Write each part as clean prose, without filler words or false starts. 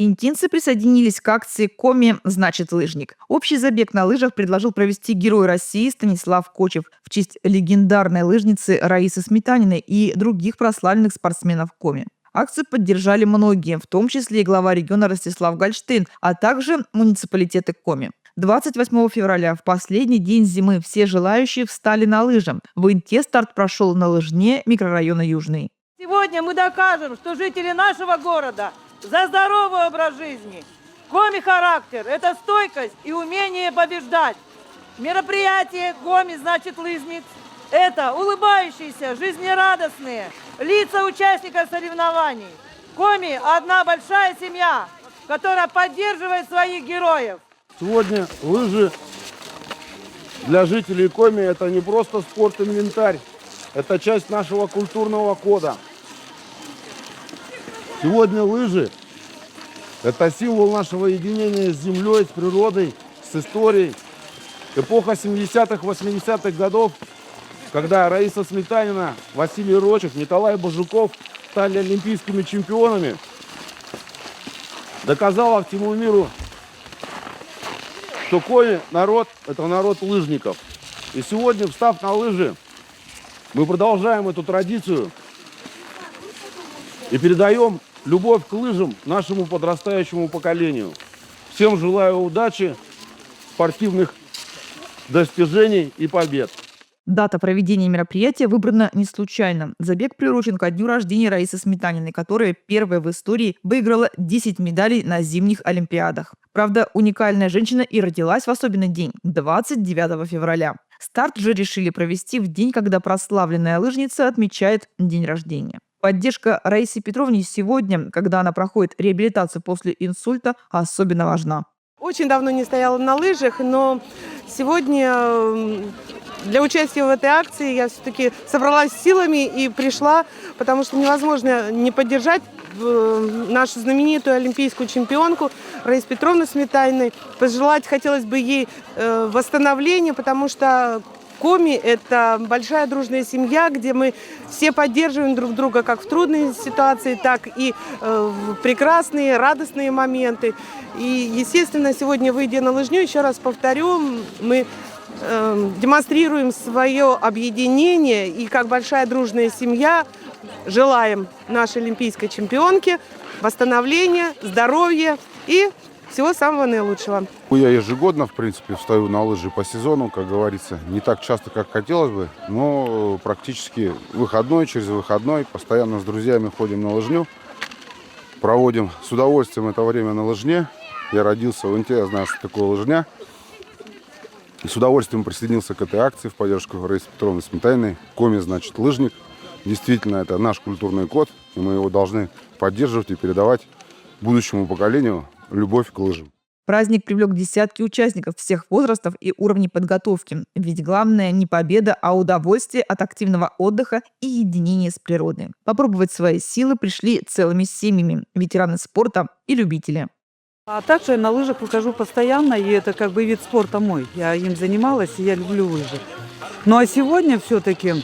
Интинцы присоединились к акции «Коми значит лыжник». Общий забег на лыжах предложил провести герой России Станислав Кочев в честь легендарной лыжницы Раисы Сметаниной и других прославленных спортсменов Коми. Акцию поддержали многие, в том числе и глава региона Ростислав Гольштейн, а также муниципалитеты Коми. 28 февраля, в последний день зимы, все желающие встали на лыжи. В Инте старт прошел на лыжне микрорайона Южный. Сегодня мы докажем, что жители нашего города за здоровый образ жизни. Коми характер – это стойкость и умение побеждать. Мероприятие «Коми значит лыжник» – это улыбающиеся, жизнерадостные лица участников соревнований. Коми – одна большая семья, которая поддерживает своих героев. Сегодня лыжи для жителей Коми – это не просто спорт-инвентарь, это часть нашего культурного кода. Сегодня лыжи – это символ нашего единения с землей, с природой, с историей. Эпоха 70-х, 80-х годов, когда Раиса Сметанина, Василий Рочев, Николай Бажуков стали олимпийскими чемпионами, доказала всему миру, что Коми народ – это народ лыжников. И сегодня, встав на лыжи, мы продолжаем эту традицию и передаем любовь к лыжам нашему подрастающему поколению. Всем желаю удачи, спортивных достижений и побед. Дата проведения мероприятия выбрана не случайно. Забег приурочен ко дню рождения Раисы Сметаниной, которая первая в истории выиграла 10 медалей на зимних олимпиадах. Правда, уникальная женщина и родилась в особенный день – 29 февраля. Старт же решили провести в день, когда прославленная лыжница отмечает день рождения. Поддержка Раисы Петровны сегодня, когда она проходит реабилитацию после инсульта, особенно важна. Очень давно не стояла на лыжах, но сегодня для участия в этой акции я все-таки собралась силами и пришла, потому что невозможно не поддержать нашу знаменитую олимпийскую чемпионку Раису Петровну Сметаниной. Пожелать хотелось бы ей восстановления, потому что Коми – это большая дружная семья, где мы все поддерживаем друг друга как в трудные ситуации, так и в прекрасные, радостные моменты. И, естественно, сегодня, выйдя на лыжню, еще раз повторю, мы демонстрируем свое объединение и как большая дружная семья желаем нашей олимпийской чемпионке восстановления, здоровья и всего самого наилучшего. Я ежегодно, в принципе, встаю на лыжи по сезону, как говорится. Не так часто, как хотелось бы, но практически выходной через выходной. Постоянно с друзьями ходим на лыжню. Проводим с удовольствием это время на лыжне. Я родился в Инте, я знаю, что такое лыжня. И с удовольствием присоединился к этой акции в поддержку Раисы Петровны Сметаниной. Коми значит лыжник. Действительно, это наш культурный код, и мы его должны поддерживать и передавать будущему поколению любовь к лыжам. Праздник привлек десятки участников всех возрастов и уровней подготовки. Ведь главное не победа, а удовольствие от активного отдыха и единения с природой. Попробовать свои силы пришли целыми семьями, ветераны спорта и любители. А также на лыжах выхожу постоянно, и это как бы вид спорта мой. Я им занималась, и я люблю лыжи. Ну а сегодня все-таки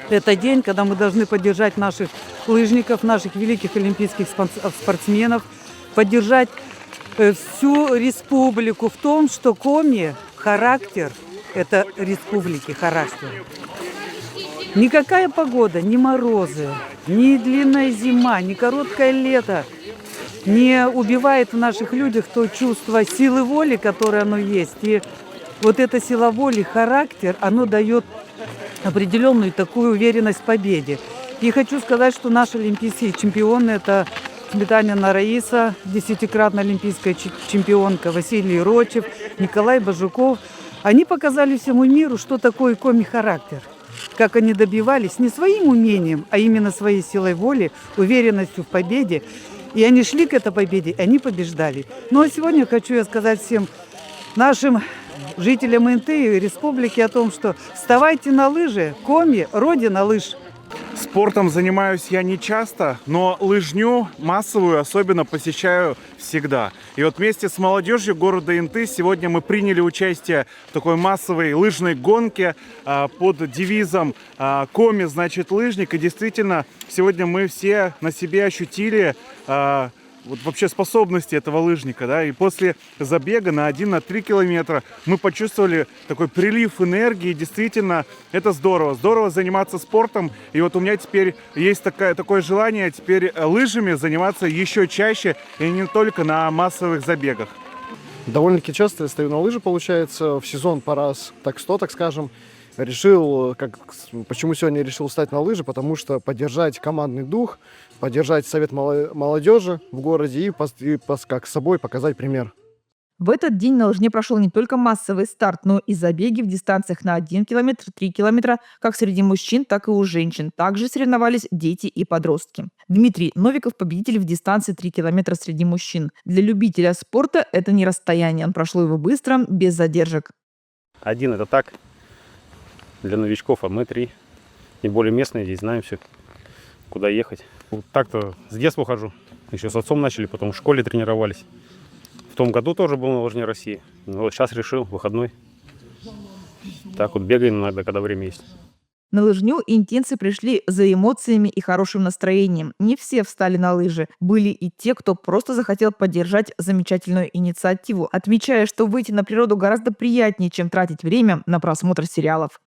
это день, когда мы должны поддержать наших лыжников, наших великих олимпийских спортсменов, поддержать всю республику в том, что Коми характер – это республики характер. Никакая погода, ни морозы, ни длинная зима, ни короткое лето не убивает в наших людях то чувство силы воли, которое оно есть. И вот эта сила воли, характер, оно дает определенную такую уверенность в победе. И хочу сказать, что наши олимпийские чемпионы – это Сметанина Раиса, 10-кратная олимпийская чемпионка, Василий Рочев, Николай Бажуков. Они показали всему миру, что такое коми-характер. Как они добивались не своим умением, а именно своей силой воли, уверенностью в победе. И они шли к этой победе, и они побеждали. Ну а сегодня хочу я сказать всем нашим жителям Инты и республики о том, что вставайте на лыжи, Коми – родина лыж. Спортом занимаюсь я не часто, но лыжню массовую особенно посещаю всегда. И вот вместе с молодежью города Инты сегодня мы приняли участие в такой массовой лыжной гонке под девизом «Коми значит лыжник». И действительно, сегодня мы все на себе ощутили вот вообще способности этого лыжника, да, и после забега на 1-3 километра мы почувствовали такой прилив энергии, действительно, это здорово, здорово заниматься спортом, и вот у меня теперь есть такое желание теперь лыжами заниматься еще чаще, и не только на массовых забегах. Довольно-таки часто я стою на лыжи, получается, в сезон по раз так 100, так скажем. Почему сегодня решил встать на лыжи? Потому что поддержать командный дух, поддержать совет молодежи в городе и как с собой показать пример. В этот день на лыжне прошел не только массовый старт, но и забеги в дистанциях на 1 километр, 3 километра, как среди мужчин, так и у женщин. Также соревновались дети и подростки. Дмитрий Новиков – победитель в дистанции 3 километра среди мужчин. Для любителя спорта это не расстояние. Он прошел его быстро, без задержек. 1 это так, для новичков, а мы 3. И более местные, здесь знаем все, куда ехать. Вот так-то с детства хожу. Еще с отцом начали, потом в школе тренировались. В том году тоже был на лыжне России. Но вот сейчас решил, выходной. Так вот бегаем иногда, когда время есть. На лыжню интинцы пришли за эмоциями и хорошим настроением. Не все встали на лыжи. Были и те, кто просто захотел поддержать замечательную инициативу, отмечая, что выйти на природу гораздо приятнее, чем тратить время на просмотр сериалов.